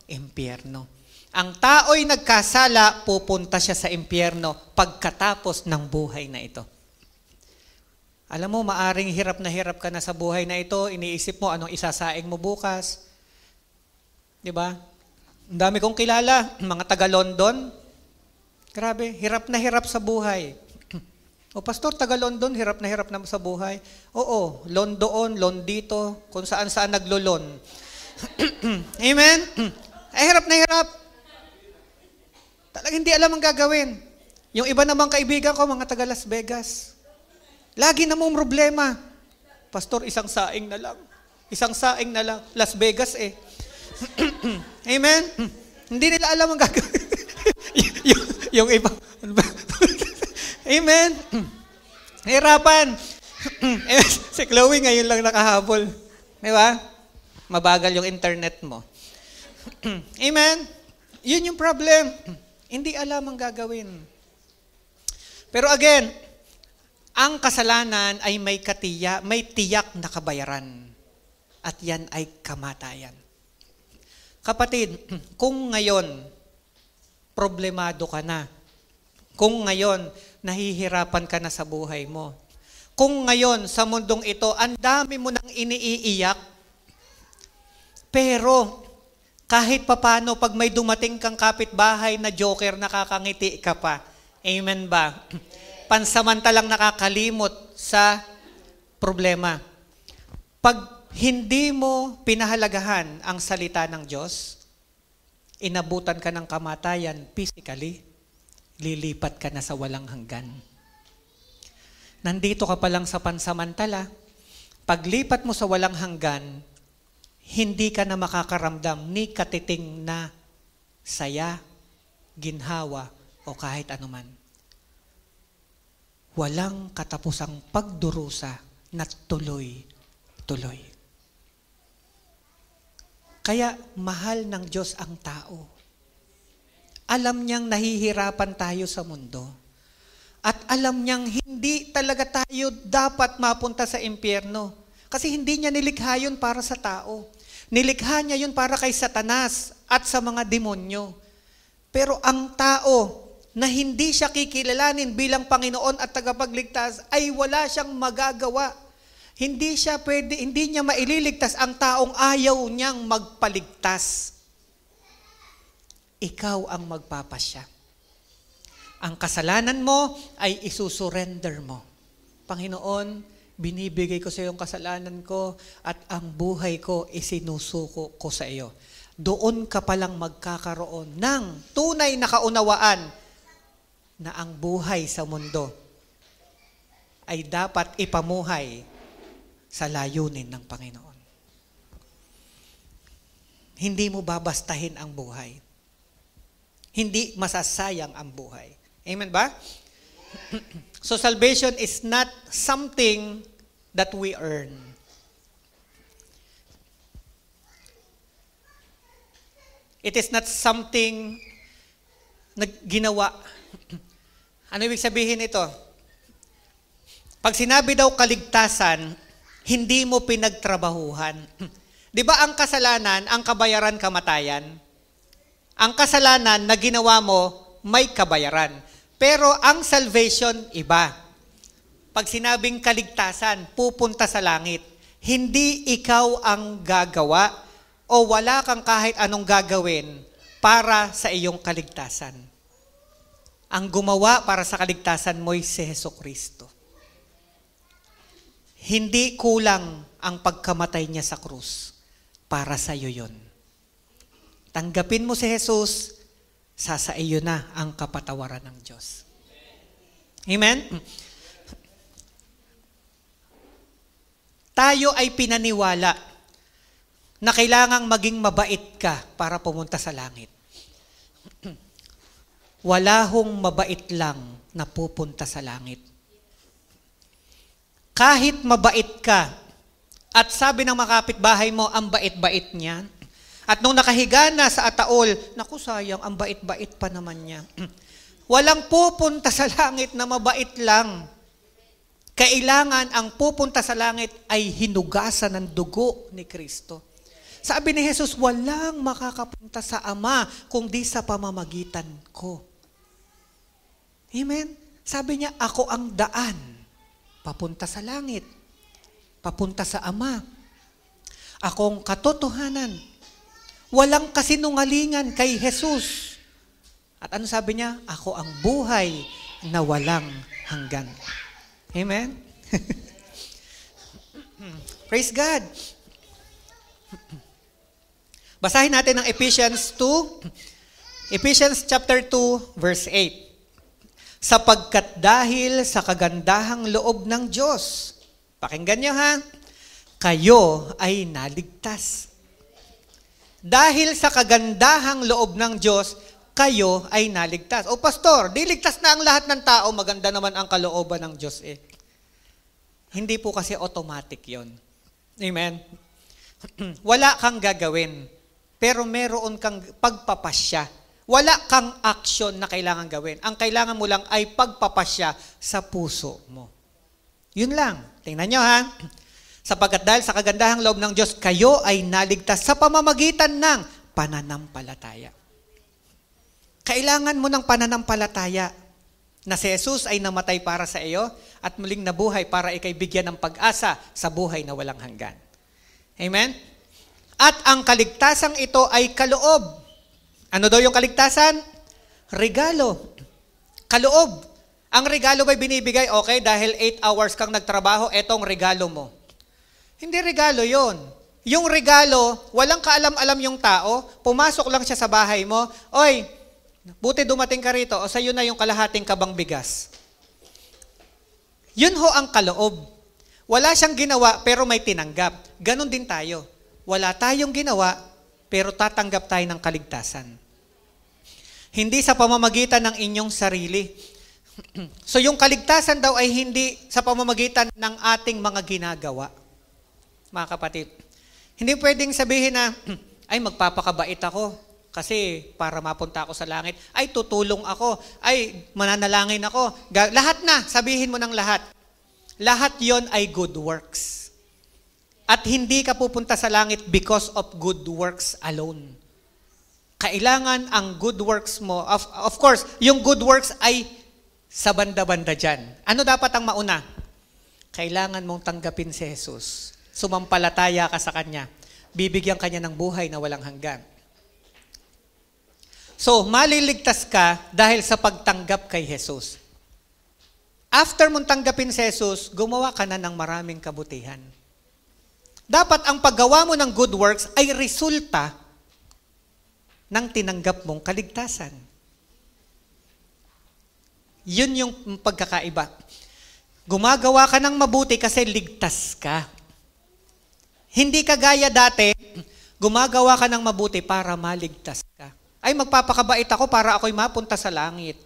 Speaker 1: impyerno. Ang tao'y nagkasala, pupunta siya sa impyerno pagkatapos ng buhay na ito. Alam mo, maaring hirap ka na sa buhay na ito, iniisip mo anong isasaing mo bukas. Di ba? Ang dami kong kilala, mga taga-London. Grabe, hirap na hirap sa buhay. Pastor, taga-London, hirap na sa buhay. Oo, Londoon, Londito, kung saan-saan naglolon. Amen? Hirap na hirap. Talagang hindi alam ang gagawin. Yung iba namang kaibigan ko, mga taga Las Vegas. Lagi na mong problema. Pastor, isang saing na lang. Isang saing na lang. Las Vegas Amen? Hindi nila alam ang gagawin. yung iba. Amen? Hirapan. Si Chloe ngayon lang nakahabol. Di ba? Mabagal yung internet mo. Amen? Yun yung problem. Hindi alam ang gagawin. Pero again, ang kasalanan ay may tiyak na kabayaran. At yan ay kamatayan. Kapatid, kung ngayon, problemado ka na. Kung ngayon, nahihirapan ka na sa buhay mo. Kung ngayon, sa mundong ito, ang dami mo nang iniiiyak. Pero, kahit papano, pag may dumating kang kapitbahay na joker, nakakangiti ka pa. Amen ba? Pansamantalang nakakalimot sa problema. Pag hindi mo pinahalagahan ang salita ng Diyos, inabutan ka ng kamatayan physically, lilipat ka na sa walang hanggan. Nandito ka pa lang sa pansamantala, paglipat mo sa walang hanggan, hindi ka na makakaramdam ni katiting na saya, ginhawa, o kahit anuman. Walang katapusang pagdurusa na tuloy-tuloy. Kaya mahal ng Diyos ang tao. Alam niyang nahihirapan tayo sa mundo. At alam niyang hindi talaga tayo dapat mapunta sa impyerno. Kasi hindi niya nilikha yun para sa tao. Nilikha niya yun para kay Satanas at sa mga demonyo. Pero ang tao, na hindi siya kikilalanin bilang Panginoon at tagapagligtas, ay wala siyang magagawa. Hindi niya maililigtas ang taong ayaw niyang magpaligtas. Ikaw ang magpapasya. Ang kasalanan mo ay isusurrender mo. Panginoon, binibigay ko sa iyo ang kasalanan ko at ang buhay ko isinusuko ko sa iyo. Doon ka palang magkakaroon ng tunay na kaunawaan na ang buhay sa mundo ay dapat ipamuhay sa layunin ng Panginoon. Hindi mo babastahin ang buhay. Hindi masasayang ang buhay. Amen ba? So salvation is not something that we earn. It is not something na ginawa. Ano ibig sabihin ito? Pag sinabi daw kaligtasan, hindi mo pinagtrabahuhan. Di ba ang kasalanan, ang kabayaran kamatayan? Ang kasalanan na ginawa mo, may kabayaran. Pero ang salvation, iba. Pag sinabing kaligtasan, pupunta sa langit. Hindi ikaw ang gagawa o wala kang kahit anong gagawin para sa iyong kaligtasan. Ang gumawa para sa kaligtasan mo'y si Jesucristo. Hindi kulang ang pagkamatay niya sa krus. Para sa iyo yun. Tanggapin mo si Jesus, sa iyo na ang kapatawaran ng Diyos. Amen? Tayo ay pinaniwala na kailangang maging mabait ka para pumunta sa langit. Wala hong mabait lang na pupunta sa langit. Kahit mabait ka, at sabi ng mga kapitbahay mo, ang bait-bait niya, at nung nakahiga na sa ataol, naku sayang, ang bait-bait pa naman niya. Walang pupunta sa langit na mabait lang. Kailangan ang pupunta sa langit ay hinugasan ng dugo ni Kristo. Sabi ni Jesus, walang makakapunta sa Ama kung di sa pamamagitan ko. Amen? Sabi niya, ako ang daan. Papunta sa langit. Papunta sa Ama. Akong katotohanan. Walang kasinungalingan kay Jesus. At ano sabi niya? Ako ang buhay na walang hanggan. Amen? Praise God. Basahin natin ang Ephesians 2. Ephesians chapter 2, verse 8. Sapagkat dahil sa kagandahang loob ng Diyos, pakinggan niyo ha, kayo ay naligtas. Dahil sa kagandahang loob ng Diyos, kayo ay naligtas. O pastor, di ligtas na ang lahat ng tao, maganda naman ang kalooban ng Diyos eh. Hindi po kasi automatic yon. Amen? Wala kang gagawin, pero meron kang pagpapasya. Wala kang action na kailangan gawin. Ang kailangan mo lang ay pagpapasya sa puso mo. Yun lang. Tingnan nyo ha. Sapagkat dahil sa kagandahang loob ng Diyos, kayo ay naligtas sa pamamagitan ng pananampalataya. Kailangan mo ng pananampalataya na si Jesus ay namatay para sa iyo at muling nabuhay para ikay bigyan ng pag-asa sa buhay na walang hanggan. Amen? At ang kaligtasang ito ay kaloob. Ano daw yung kaligtasan? Regalo. Kaloob. Ang regalo ba'y binibigay? Okay, dahil 8 hours kang nagtrabaho, etong regalo mo. Hindi regalo yon. Yung regalo, walang kaalam-alam yung tao, pumasok lang siya sa bahay mo, oy, buti dumating ka rito, o sa'yo na yung kalahating kabang bigas. Yun ho ang kaloob. Wala siyang ginawa, pero may tinanggap. Ganon din tayo. Wala tayong ginawa, pero tatanggap tayo ng kaligtasan. Hindi sa pamamagitan ng inyong sarili. So yung kaligtasan daw ay hindi sa pamamagitan ng ating mga ginagawa. Mga kapatid, hindi pwedeng sabihin na, ay magpapakabait ako kasi para mapunta ako sa langit. Ay tutulong ako. Ay mananalangin ako. Lahat na, sabihin mo ng lahat. Lahat yon ay good works. At hindi ka pupunta sa langit because of good works alone. Kailangan ang good works mo, of course, yung good works ay sa banda-banda dyan. Ano dapat ang mauna? Kailangan mong tanggapin si Jesus. Sumampalataya ka sa Kanya. Bibigyan Kanya ng buhay na walang hanggan. So, maliligtas ka dahil sa pagtanggap kay Jesus. After mong tanggapin si Jesus, gumawa ka na ng maraming kabutihan. Dapat ang paggawa mo ng good works ay resulta ng tinanggap mong kaligtasan. Yun yung pagkakaiba. Gumagawa ka ng mabuti kasi ligtas ka. Hindi ka gaya dati, gumagawa ka ng mabuti para maligtas ka. Ay, magpapakabait ako para ako'y mapunta sa langit.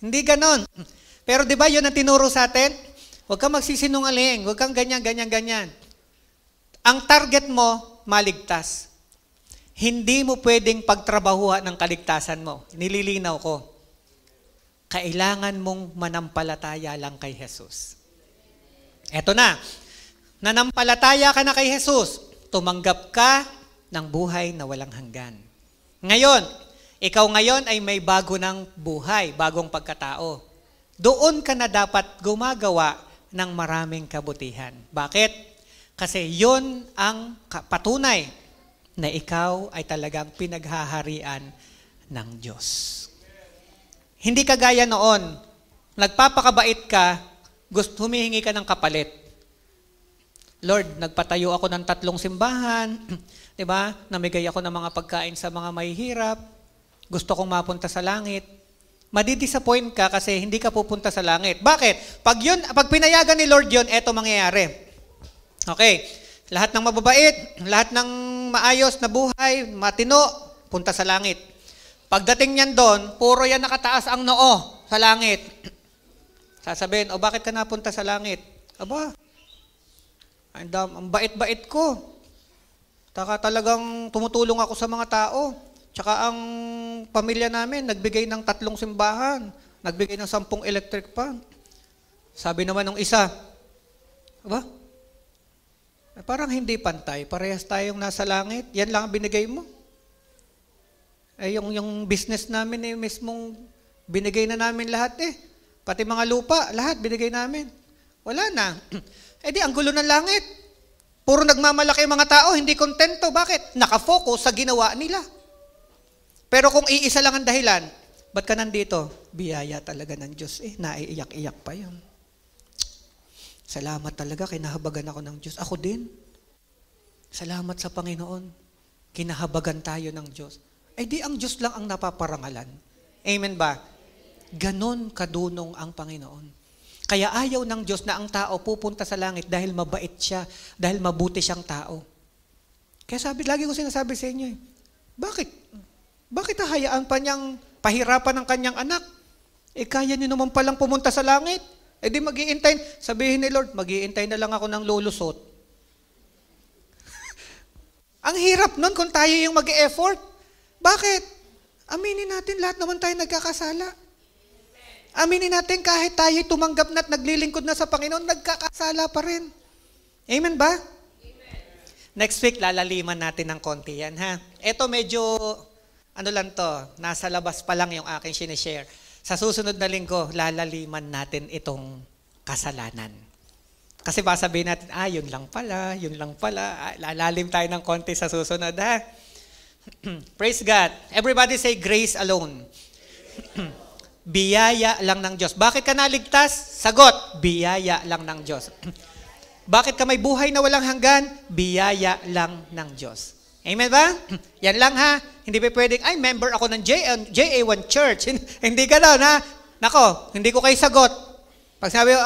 Speaker 1: Hindi ganon. Pero di ba yun ang tinuro sa atin? Huwag kang magsisinungaling, huwag kang ganyan, ganyan, ganyan. Ang target mo, maligtas. Hindi mo pwedeng pagtrabahuhan ng kaligtasan mo. Nililinaw ko. Kailangan mong manampalataya lang kay Jesus. Eto na. Nanampalataya ka na kay Jesus. Tumanggap ka ng buhay na walang hanggan. Ngayon, ikaw ngayon ay may bago ng buhay, bagong pagkatao. Doon ka na dapat gumagawa ng maraming kabutihan. Bakit? Kasi yon ang patunay na ikaw ay talagang pinaghaharian ng Diyos. Hindi ka gaya noon, nagpapakabait ka, humihingi ka ng kapalit. Lord, nagpatayo ako ng 3 simbahan, di ba? Namigay ako ng mga pagkain sa mga mahihirap, gusto kong mapunta sa langit. Madidisappoint ka kasi hindi ka pupunta sa langit. Bakit? Pag pinayagan ni Lord yon, eto mangyayari. Okay, lahat ng mababait, lahat ng maayos na buhay, matino, punta sa langit. Pagdating niyan doon, puro yan nakataas ang noo sa langit. Sasabihin, bakit ka napunta sa langit? Aba, ang bait-bait ko. Talagang tumutulong ako sa mga tao. Tsaka ang pamilya namin, nagbigay ng 3 simbahan, nagbigay ng 10 electric pan. Sabi naman ng isa, parang hindi pantay, parehas tayong nasa langit, yan lang ang binigay mo. Yung business namin mismong binigay na namin lahat Pati mga lupa, lahat binigay namin. Wala na. Di ang gulo ng langit. Puro nagmamalaki ang mga tao, hindi kontento. Bakit? Nakafocus sa ginawa nila. Pero kung iisa lang ang dahilan, ba't ka nandito? Biyaya talaga ng Diyos. Naiiyak-iyak pa yun. Salamat talaga, kinahabagan ako ng Diyos. Ako din. Salamat sa Panginoon. Kinahabagan tayo ng Diyos. Di ang Diyos lang ang napaparangalan. Amen ba? Ganon kadunong ang Panginoon. Kaya ayaw ng Diyos na ang tao pupunta sa langit dahil mabait siya, dahil mabuti siyang tao. Kaya lagi ko sinasabi sa inyo, Bakit hahayaan pa niyang pahirapan ng kanyang anak? Kaya niyo naman palang pumunta sa langit. Di mag-iintay. Sabihin ni Lord, mag-iintay na lang ako ng lulusot. Ang hirap nun kung tayo yung mag-e-effort. Bakit? Aminin natin, lahat naman tayo nagkakasala. Aminin natin kahit tayo tumanggap na at naglilingkod na sa Panginoon, nagkakasala pa rin. Amen ba? Amen. Next week, lalaliman natin ng konti yan, ha? Ito medyo, nasa labas pa lang yung aking sinishare. Sa susunod na linggo, lalaliman natin itong kasalanan. Kasi baka sabihin natin, yun lang pala. Lalalim tayo ng konti sa susunod, ha? Praise God. Everybody say grace alone. Biyaya lang ng Diyos. Bakit ka naligtas? Sagot, biyaya lang ng Diyos. Bakit ka may buhay na walang hanggan? Biyaya lang ng Diyos. Amen ba? Yan lang ha. Hindi pa pwedeng, member ako ng JA1 Church. Hindi gano'n ha. Nako, hindi ko kayo sagot. Pag sabi ko,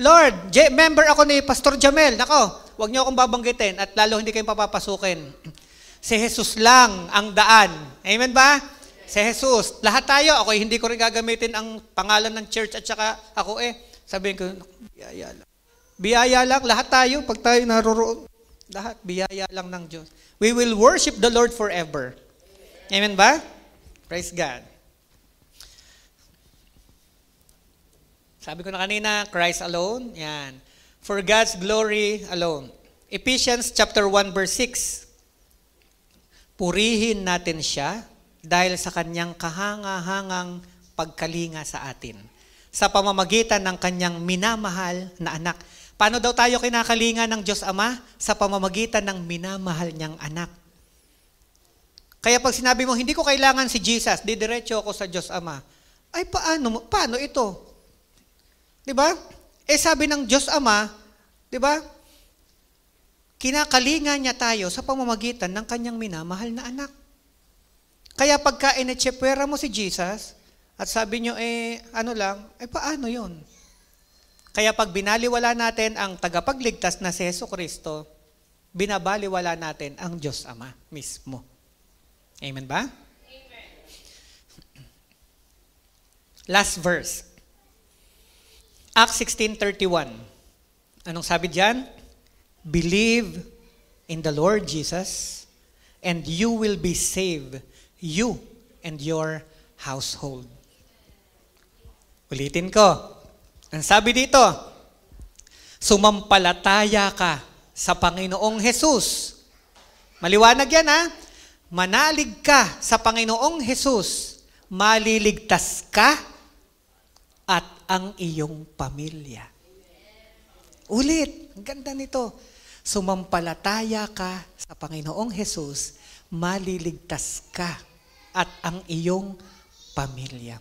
Speaker 1: Lord, member ako ni Pastor Jamel. Nako, huwag niyo akong babanggitin at lalo hindi kayo papapasukin. Si Jesus lang ang daan. Amen ba? Si Jesus. Lahat tayo, ako hindi ko rin gagamitin ang pangalan ng church at saka ako sabihin ko, biyaya lang. Biyaya lang, lahat tayo, pag tayo naroroon, lahat, biyaya lang ng Diyos. We will worship the Lord forever. Amen ba? Praise God. Sabi ko na kanina, Christ alone. Yan. For God's glory alone. Ephesians chapter 1 verse 6. Purihin natin siya dahil sa kanyang kahanga-hangang pagkalinga sa atin sa pamamagitan ng kanyang minamahal na anak. Paano daw tayo kinakalinga ng Diyos Ama? Sa pamamagitan ng minamahal niyang anak. Kaya pag sinabi mo, hindi ko kailangan si Jesus, didiretso ako sa Diyos Ama. Ay, paano ito? Diba? Sabi ng Diyos Ama, diba? Kinakalinga niya tayo sa pamamagitan ng kanyang minamahal na anak. Kaya pagka inetsepwera mo si Jesus, at sabi nyo, paano yun? Kaya pag binaliwala natin ang tagapagligtas na si Jesucristo, binabaliwala natin ang Diyos Ama mismo. Amen ba? Amen. Last verse. Acts 16:31. Anong sabi diyan? Believe in the Lord Jesus and you will be saved, you and your household. Ulitin ko. Ang sabi dito, sumampalataya ka sa Panginoong Jesus. Maliwanag yan ha. Manalig ka sa Panginoong Jesus, maliligtas ka at ang iyong pamilya. Ulit, ang ganda nito. Sumampalataya ka sa Panginoong Jesus, maliligtas ka at ang iyong pamilya.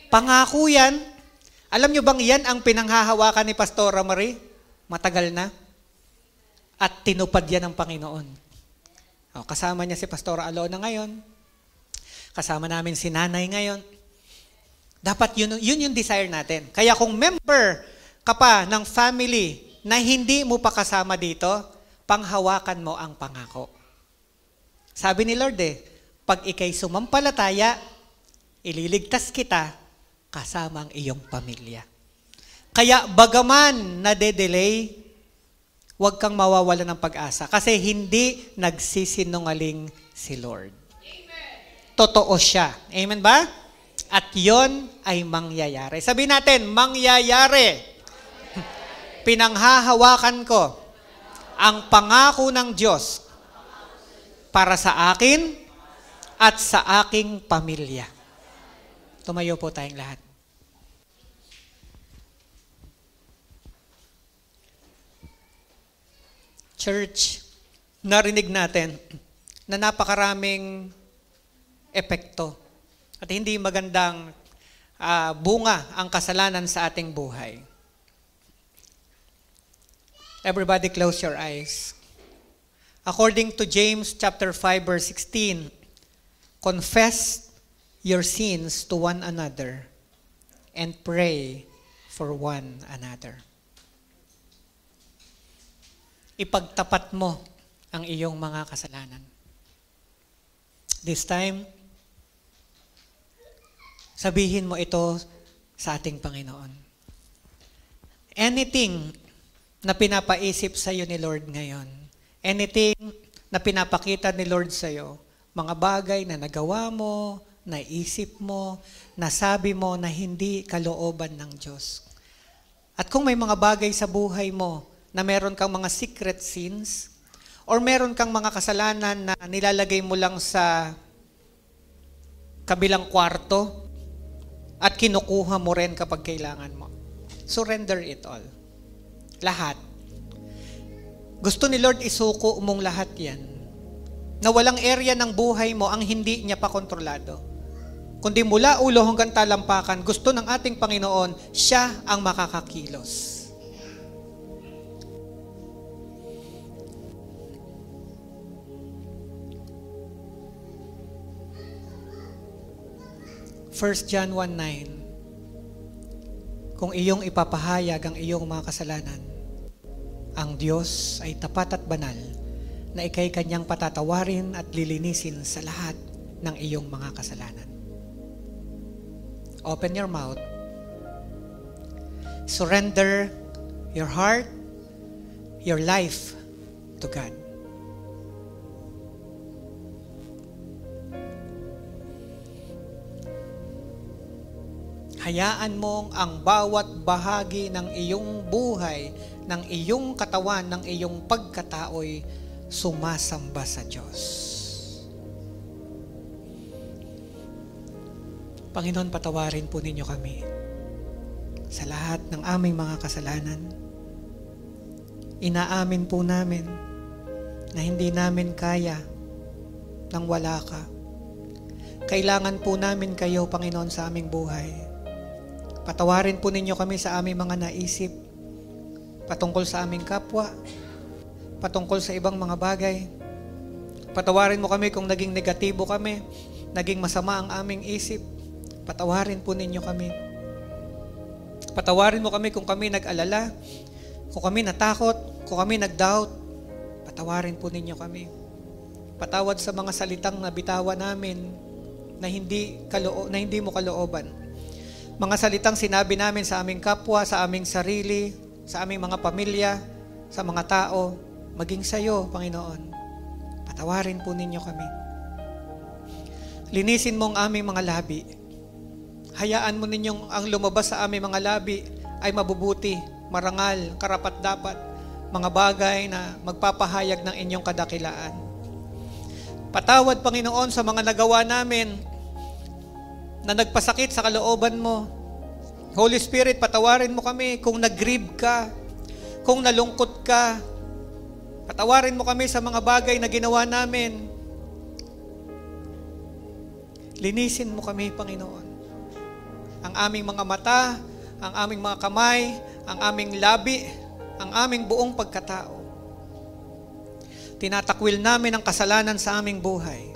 Speaker 1: Pangako yan. Alam nyo bang yan ang pinanghahawakan ni Pastora Marie? Matagal na. At tinupad yan ng Panginoon. Kasama niya si Pastora Alona ngayon. Kasama namin si Nanay ngayon. Dapat yun yung desire natin. Kaya kung member ka pa ng family na hindi mo pa kasama dito, panghawakan mo ang pangako. Sabi ni Lord pag ikay sumampalataya, ililigtas kita kasama ang iyong pamilya. Kaya bagaman nade-delay, huwag kang mawawala ng pag-asa kasi hindi nagsisinungaling si Lord. Amen. Totoo siya. Amen ba? At yon ay mangyayari. Sabihin natin, mangyayari. Pinanghahawakan ko ang pangako ng Diyos para sa akin at sa aking pamilya. Tumayo po tayong lahat. Church, narinig natin na napakaraming epekto at hindi magandang bunga ang kasalanan sa ating buhay. Everybody close your eyes. According to James chapter 5 verse 16, confess your sins to one another and pray for one another. Ipagtapat mo ang iyong mga kasalanan. This time, sabihin mo ito sa ating Panginoon. Anything na pinapaisip sa iyo ni Lord ngayon, anything na pinapakita ni Lord sa iyo, mga bagay na nagawa mo, naisip mo, nasabi mo na hindi kalooban ng Diyos. At kung may mga bagay sa buhay mo na meron kang mga secret sins or meron kang mga kasalanan na nilalagay mo lang sa kabilang kwarto at kinukuha mo rin kapag kailangan mo, surrender it all. Lahat. Gusto ni Lord isuko mong lahat yan. Na walang area ng buhay mo ang hindi niya pa kontrolado. Kundi mula ulo hanggang talampakan, gusto ng ating Panginoon, siya ang makakakilos. First John 1:9. Kung iyong ipapahayag ang iyong mga kasalanan, ang Diyos ay tapat at banal na ikay kanyang patatawarin at lilinisin sa lahat ng iyong mga kasalanan. Open your mouth. Surrender your heart, your life to God. Hayaan mong ang bawat bahagi ng iyong buhay, ng iyong katawan, ng iyong pagkatao'y sumasamba sa Diyos. Panginoon, patawarin po ninyo kami sa lahat ng aming mga kasalanan. Inaamin po namin na hindi namin kaya nang wala ka. Kailangan po namin kayo, Panginoon, sa aming buhay. Patawarin po ninyo kami sa aming mga naisip, patungkol sa aming kapwa, patungkol sa ibang mga bagay. Patawarin mo kami kung naging negatibo kami, naging masama ang aming isip. Patawarin po ninyo kami. Patawarin mo kami kung kami nag-alala, kung kami natakot, kung kami nag-doubt. Patawarin po ninyo kami. Patawad sa mga salitang nabitawan namin na hindi mo kalooban. Mga salitang sinabi namin sa aming kapwa, sa aming sarili, sa aming mga pamilya, sa mga tao, maging sa iyo, Panginoon. Patawarin po ninyo kami. Linisin mo ang aming mga labi. Hayaan mo ninyong ang lumabas sa aming mga labi ay mabubuti, marangal, karapat-dapat, mga bagay na magpapahayag ng inyong kadakilaan. Patawad, Panginoon, sa mga nagawa namin na nagpasakit sa kalooban mo. Holy Spirit, patawarin mo kami kung nag-grieve ka, kung nalungkot ka. Patawarin mo kami sa mga bagay na ginawa namin. Linisin mo kami, Panginoon. Ang aming mga mata, ang aming mga kamay, ang aming labi, ang aming buong pagkatao. Tinatakwil namin ang kasalanan sa aming buhay.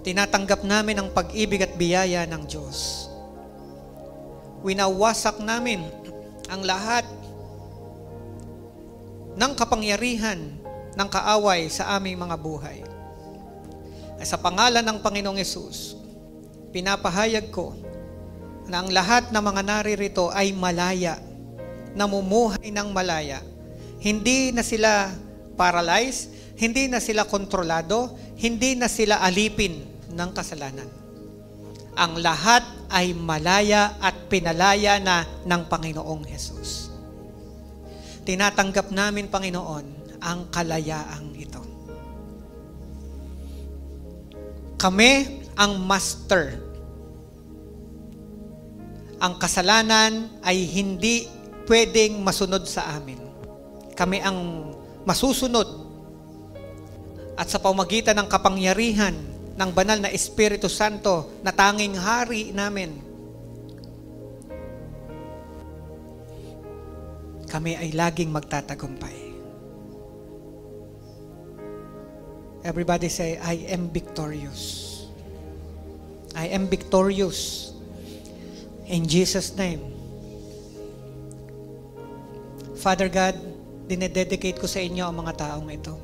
Speaker 1: Tinatanggap namin ang pag-ibig at biyaya ng Diyos. Winawasak namin ang lahat ng kapangyarihan ng kaaway sa aming mga buhay. Sa pangalan ng Panginoong Hesus, pinapahayag ko na ang lahat ng mga naririto ay malaya, namumuhay ng malaya. Hindi na sila paralyzed, hindi na sila kontrolado, hindi na sila alipin ng kasalanan. Ang lahat ay malaya at pinalaya na ng Panginoong Hesus. Tinatanggap namin, Panginoon, ang kalayaang ito. Kami ang master. Ang kasalanan ay hindi pwedeng masunod sa amin. Kami ang masusunod. At sa pamamagitan ng kapangyarihan ng banal na Espiritu Santo na tanging hari namin, kami ay laging magtatagumpay. Everybody say, I am victorious. I am victorious. In Jesus' name. Father God, dinededicate ko sa inyo ang mga taong ito.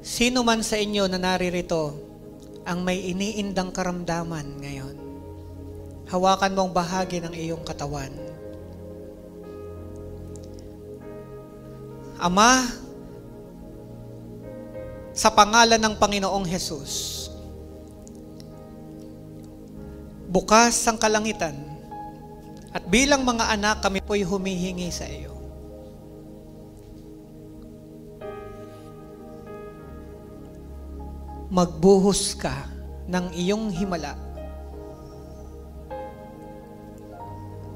Speaker 1: Sino man sa inyo na naririto ang may iniindang karamdaman ngayon, hawakan mo ang bahagi ng iyong katawan. Ama, sa pangalan ng Panginoong Hesus, bukas ang kalangitan at bilang mga anak kami po'y humihingi sa iyo. Magbuhos ka ng iyong himala.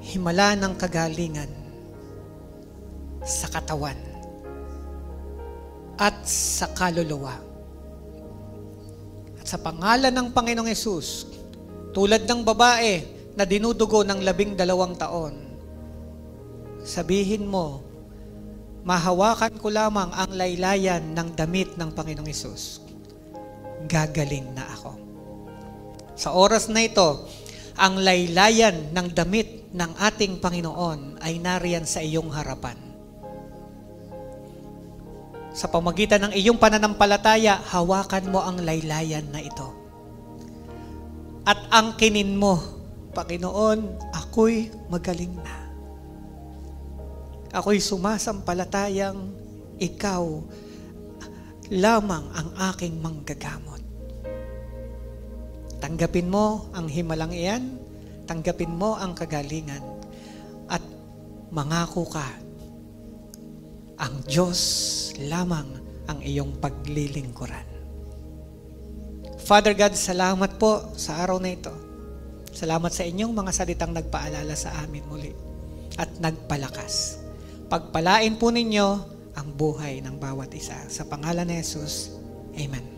Speaker 1: Himala ng kagalingan sa katawan at sa kaluluwa. At sa pangalan ng Panginoong Hesus, tulad ng babae na dinudugo ng 12 taon, sabihin mo, mahawakan ko lamang ang laylayan ng damit ng Panginoong Hesus. Gagaling na ako. Sa oras na ito, ang laylayan ng damit ng ating Panginoon ay nariyan sa iyong harapan. Sa pamagitan ng iyong pananampalataya, hawakan mo ang laylayan na ito. At angkinin mo, Panginoon, ako'y magaling na. Ako'y sumasampalatayang ikaw lamang ang aking manggagamot. Tanggapin mo ang himalang iyan, tanggapin mo ang kagalingan, at mangako ka, ang Diyos lamang ang iyong paglilingkuran. Father God, salamat po sa araw na ito. Salamat sa inyong mga salitang nagpaalala sa amin muli at nagpalakas. Pagpalain po ninyo ang buhay ng bawat isa. Sa pangalan ni Jesus, Amen.